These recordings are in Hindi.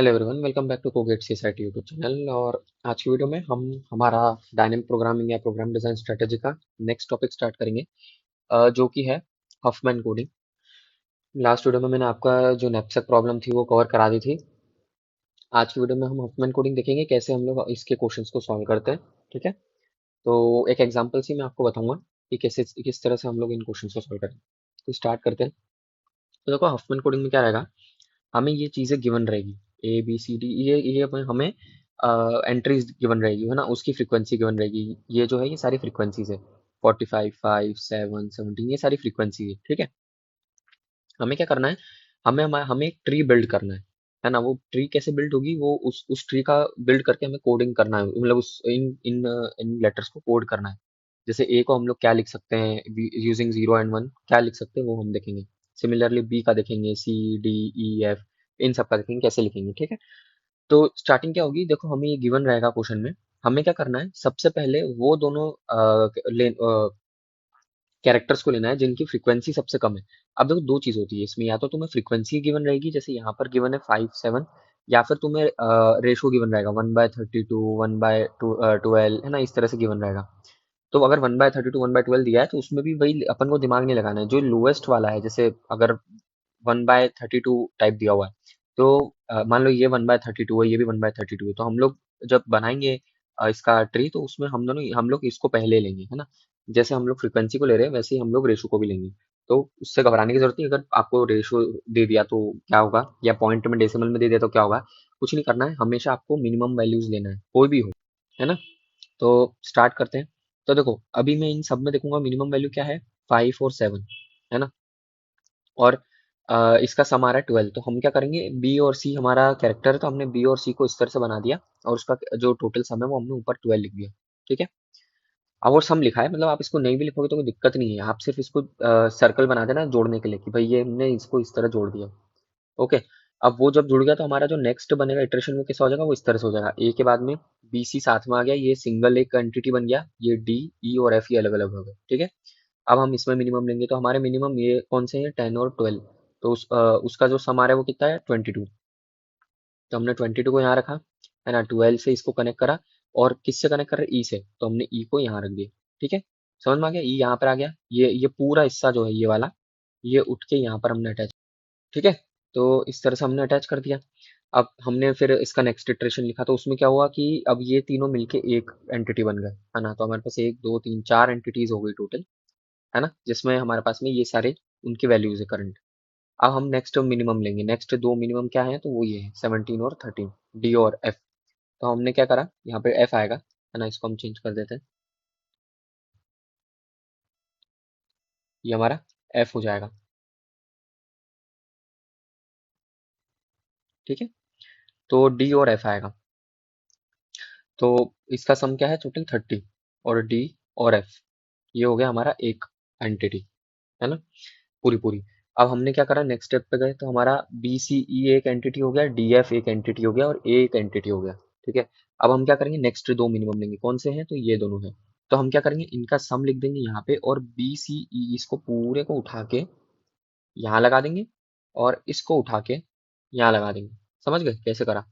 Hello everyone, welcome back to Cogate CSIT YouTube channel. और आज की वीडियो में हम हमारा डायनेमिक प्रोग्रामिंग या प्रोग्राम डिजाइन स्ट्रेटेजी का नेक्स्ट टॉपिक स्टार्ट करेंगे, जो कि है हफमैन कोडिंग। लास्ट वीडियो में मैंने आपका जो नैपसैक प्रॉब्लम थी वो कवर करा दी थी। आज की वीडियो में हम हफमैन कोडिंग देखेंगे कैसे हम लोग इसके क्वेश्चंस को सॉल्व करते हैं। ठीक है, तो एक एग्जांपल से मैं आपको बताऊंगा कि कैसे किस तरह से हम लोग इन क्वेश्चंस को सॉल्व करें। तो स्टार्ट करते हैं। तो देखो, हफमैन कोडिंग में क्या रहेगा, हमें ये चीजें गिवन रहेगी, ए बी सी डी, ये हमें एंट्रीज गिवन रहेगी, है ना, उसकी फ्रीक्वेंसी गिवन रहेगी। ये जो है ये सारी फ्रीक्वेंसीज है, 45, 5, 7, 17, ये सारी फ्रीक्वेंसी है। ठीक है, हमें क्या करना है, हमें एक ट्री बिल्ड करना है ना। वो ट्री कैसे बिल्ड होगी, वो उस ट्री का बिल्ड करके हमें कोडिंग करना है, मतलब उस इन इन इन लेटर्स को कोड करना है। जैसे ए को हम लोग क्या लिख सकते हैं, यूजिंग 0 एंड 1 क्या लिख सकते हैं वो हम देखेंगे। सिमिलरली बी का देखेंगे, सी, डी, ई, एफ, इन सब का देखेंगे कैसे लिखेंगे। ठीक है, तो स्टार्टिंग क्या होगी, देखो हमें ये गिवन रहेगा क्वेश्चन में। हमें क्या करना है, सबसे पहले वो दोनों कैरेक्टर्स को लेना है जिनकी फ्रीक्वेंसी सबसे कम है। अब देखो, दो चीज होती है इसमें, या तो तुम्हें फ्रीक्वेंसी गिवन रहेगी, जैसे यहाँ पर गिवन है 5, 7, या फिर तुम्हें रेशो गिवन रहेगा 1/32, 1/12, है ना, इस तरह से गिवन रहेगा। तो अगर 1/32, 1/12 दिया है तो उसमें भी वही अपन को दिमाग नहीं लगाना है, जो लोएस्ट वाला है। जैसे अगर 1/32 टाइप दिया हुआ है, तो मान लो ये 1/32 है, ये भी 1/32 है, तो हम लोग जब बनाएंगे इसका ट्री, तो उसमें हम लोग इसको पहले लेंगे, है ना। जैसे हम लोग फ्रीक्वेंसी को ले रहे हैं, वैसे ही हम लोग रेशो को भी लेंगे। तो उससे घबराने की जरूरत नहीं। अगर आपको रेशो दे दिया तो क्या होगा, या पॉइंट में डेसिमल में दे दिया तो क्या होगा, कुछ नहीं करना है, हमेशा आपको मिनिमम वैल्यूज लेना है, कोई भी हो, है ना। तो स्टार्ट करते हैं। तो देखो, अभी मैं इन सब में देखूंगा मिनिमम वैल्यू क्या है, 5 और 7, है ना। और इसका सम आ रहा है 12। तो हम क्या करेंगे, बी और सी हमारा कैरेक्टर है, तो हमने बी और सी को इस तरह से बना दिया, और उसका जो टोटल सम है वो हमने ऊपर 12 लिख दिया। ठीक है, अब वो सम लिखा है, मतलब आप इसको नहीं भी लिखोगे तो कोई दिक्कत नहीं है, आप सिर्फ इसको सर्कल बना देना जोड़ने के लिए कि भाई ये हमने इसको इस तरह जोड़ दिया। ओके, अब वो जब जुड़ गया तो हमारा जो नेक्स्ट बनेगा इटरेशन वो कैसा हो जाएगा, वो इस तरह से हो जाएगा। ए के बाद में बी सी साथ में आ गया, ये सिंगल एक एंटिटी बन गया, ये डी, ई और एफ ये अलग अलग हो गए। ठीक है, अब हम इसमें मिनिमम लेंगे, तो हमारे मिनिमम ये कौन से हैं, 10 और 12। तो उसका जो सम आ रहा है वो कितना है, 22। तो हमने 22 को यहाँ रखा, है ना, 12 से इसको कनेक्ट करा, और किससे कनेक्ट कर रहे हैं, ई से, तो हमने ई को यहाँ रख दिया। ठीक है, समझ में आ गया, ई यहाँ पर आ गया, ये पूरा हिस्सा जो है ये वाला, ये उठ के यहाँ पर हमने अटैच। ठीक है, तो इस तरह से हमने अटैच कर दिया। अब हमने फिर इसका नेक्स्ट इटरेशन लिखा, तो उसमें क्या हुआ कि अब ये तीनों मिलके एक एंटिटी बन गए, है ना। तो हमारे पास एक दो तीन चार एंटिटीज हो गई टोटल, है ना, जिसमें हमारे पास में ये सारे उनके वैल्यूज है करंट। अब हम नेक्स्ट मिनिमम लेंगे, नेक्स्ट दो मिनिमम क्या है, तो वो ये है 17 और 13, डी और एफ। तो हमने क्या करा, यहाँ पे एफ आएगा, है ना, इसको हम चेंज कर देते हैं, ये हमारा एफ हो जाएगा। ठीक है, तो डी और एफ आएगा, तो इसका सम क्या है, टोटल 30, और डी और एफ ये हो गया हमारा एक एंटिटी, है ना, पूरी पूरी। अब हमने क्या करा, नेक्स्ट स्टेप पे गए, तो हमारा बी सी ई एक एंटिटी हो गया, डी एफ एक एंटिटी हो गया, और ए एक एंटिटी हो गया। ठीक है, अब हम क्या करेंगे, नेक्स्ट दो मिनिमम लेंगे, कौन से हैं, तो ये दोनों हैं। तो हम क्या करेंगे, इनका सम लिख देंगे यहाँ पे, और बी सी ई इसको पूरे को उठा के यहाँ लगा देंगे, और इसको उठा के यहाँ लगा देंगे। समझ गए कैसे करा,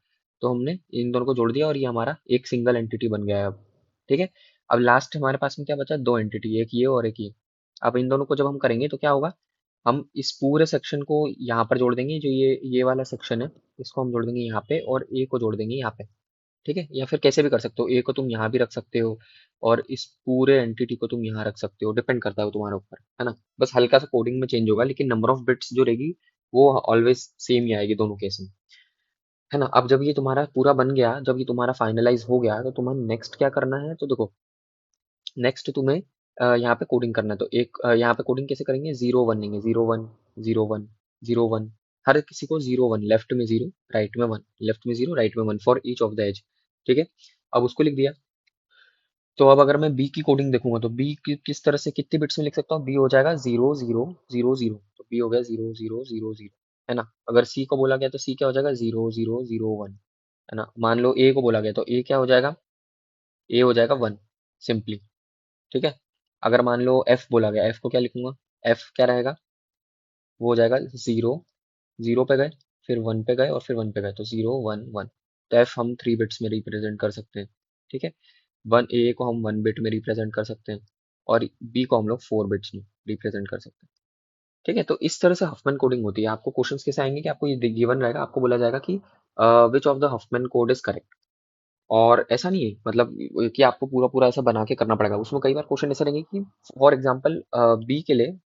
तो हमने इन दोनों को जोड़ दिया, और ये हमारा एक सिंगल एंटिटी बन गया है अब। ठीक है, अब लास्ट हमारे पास में क्या बचा, दो एंटिटी, एक ये और एक ये। अब इन दोनों को जब हम करेंगे तो क्या होगा, हम इस पूरे सेक्शन को यहाँ पर जोड़ देंगे, जो ये वाला सेक्शन है इसको हम जोड़ देंगे यहाँ पे, और ए को जोड़ देंगे यहाँ पे। ठीक है, या फिर कैसे भी कर सकते हो, ए को तुम यहाँ भी रख सकते हो, और इस पूरे एंटिटी को तुम यहाँ रख सकते हो, डिपेंड करता है वो तुम्हारे ऊपर, है ना। बस हल्का सा कोडिंग में चेंज होगा, लेकिन नंबर ऑफ बिट्स जो रहेगी वो ऑलवेज सेम ही आएगी दोनों केस में, है ना। अब जब ये तुम्हारा पूरा बन गया, जब ये तुम्हारा फाइनलाइज हो गया, तो तुम्हें नेक्स्ट क्या करना है, तो देखो नेक्स्ट तुम्हें यहाँ पे कोडिंग करना है। तो एक यहाँ पे कोडिंग कैसे करेंगे, 0 1 लेंगे, 0 1, 0 1, 0 1, हर किसी को 0 1, लेफ्ट में 0, राइट में 1, लेफ्ट में 0, राइट में 1, for each of the edge. ठीक है, अब उसको लिख दिया। तो अब अगर मैं बी की कोडिंग देखूंगा, तो बी की किस तरह से कितने बिट्स में लिख सकता हूँ, बी हो जाएगा 0 0 0 0, तो बी हो गया 0 0 0 0, है ना। अगर सी को बोला गया तो सी क्या हो जाएगा, 0 0 0 1, है ना। मान लो ए को बोला गया तो ए क्या हो जाएगा, ए हो जाएगा 1, सिंपली। ठीक है, अगर मान लो एफ बोला गया, एफ को क्या लिखूंगा, एफ क्या रहेगा, वो हो जाएगा 0 0 पे गए, फिर 1 पे गए और फिर 1 पे गए, तो 0 1 1। तो एफ हम 3 बिट्स में रिप्रेजेंट कर सकते हैं। ठीक है, 1 ए को हम 1 बिट में रिप्रेजेंट कर सकते हैं, और बी को हम लोग 4 बिट्स में रिप्रेजेंट कर सकते हैं। ठीक है, तो इस तरह से हफमैन कोडिंग होती है। आपको क्वेश्चंस कैसे आएंगे कि आपको ये गिवन रहेगा, आपको बोला जाएगा कि which of the Huffman code is correct. और ऐसा नहीं है मतलब कि आपको पूरा पूरा ऐसा बना के करना पड़ेगा। उसमें कई बार क्वेश्चन ऐसे रहेंगे कि फॉर एग्जांपल बी के लिए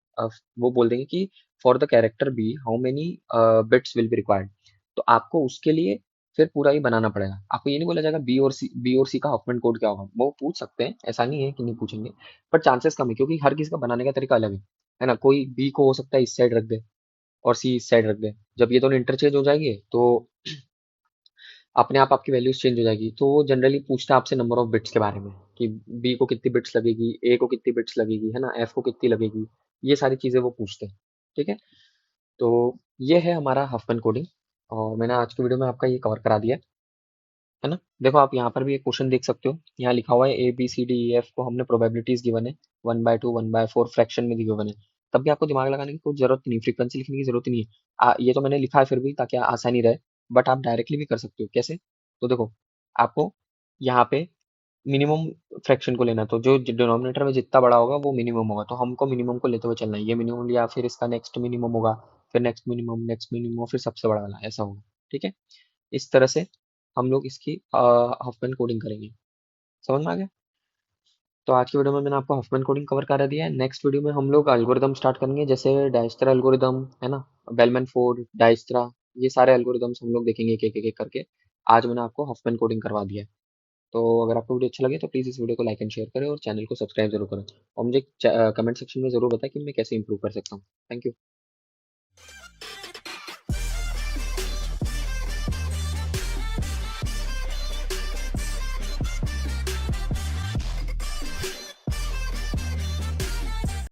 वो बोल देंगे कि for the character B how many bits will be required. तो आपको उसके लिए फिर पूरा ही बनाना पड़ेगा। आपको ये नहीं बोला जाएगा बी और सी का हफमैन कोड क्या होगा। वो पूछ सकते हैं, ऐसा नहीं है कि नहीं पूछेंगे, पर चांसेस कम है, क्योंकि हर किसी का बनाने का तरीका अलग है ना। कोई बी को हो सकता है इस साइड रख दे और सी इस साइड रख दे। जब ये दोनों इंटरचेंज हो जाएंगे तो अपने आप आपकी वैल्यूज चेंज हो जाएगी। तो वो जनरली पूछता है आपसे नंबर ऑफ बिट्स के बारे में, कि बी को कितनी बिट्स लगेगी, ए को कितनी बिट्स लगेगी, है ना, एफ को कितनी लगेगी। ये सारी चीजें वो पूछते हैं। ठीक है, तो ये है हमारा हफमैन कोडिंग, और मैंने आज की वीडियो में आपका ये कवर करा दिया है ना। देखो आप यहाँ पर भी एक क्वेश्चन देख सकते हो, यहाँ लिखा हुआ है A B C D E F को हमने प्रोबेबिलिटीज गिवन है 1/2 1/4 फ्रैक्शन में गिवन है। तब भी आपको दिमाग लगाने की कोई जरूरत नहीं, फ्रीक्वेंसी लिखने की जरूरत नहीं है। ये तो मैंने लिखा है फिर भी ताकि आसानी रहे, बट आप डायरेक्टली भी कर सकते हो। कैसे? तो देखो, आपको यहाँ पे मिनिमम फ्रैक्शन को लेना है, तो जो डिनोमिनेटर में जितना बड़ा होगा वो मिनिमम होगा, तो हमको मिनिमम को लेते हुए चलना है। ये मिनिमम लिया, फिर इसका नेक्स्ट मिनिमम होगा, फिर नेक्स्ट मिनिमम, फिर सबसे बड़ा वाला, ऐसा होगा। ठीक है, इस तरह से हम लोग इसकी हफमैन कोडिंग करेंगे। समझ में आ गया? तो आज की वीडियो में मैंने आपको हफमैन कोडिंग कवर करा दिया है। नेक्स्ट वीडियो में हम लोग एल्गोरिदम स्टार्ट करेंगे, जैसे डायस्ट्रा एल्गोरिदम है ना, बेलमैन फोर्ड, डायस्ट्रा, ये सारे एल्गोरिदम्स हम लोग देखेंगे एक एक एक एक करके। आज मैंने आपको हफमैन कोडिंग करवा दिया है। तो अगर आपको वीडियो अच्छा लगे तो प्लीज़ इस वीडियो को लाइक एंड शेयर करें और चैनल को सब्सक्राइब जरूर करें, और मुझे कमेंट सेक्शन में जरूर बताएं कि मैं कैसे इंप्रूव कर सकता हूँ। Thank you.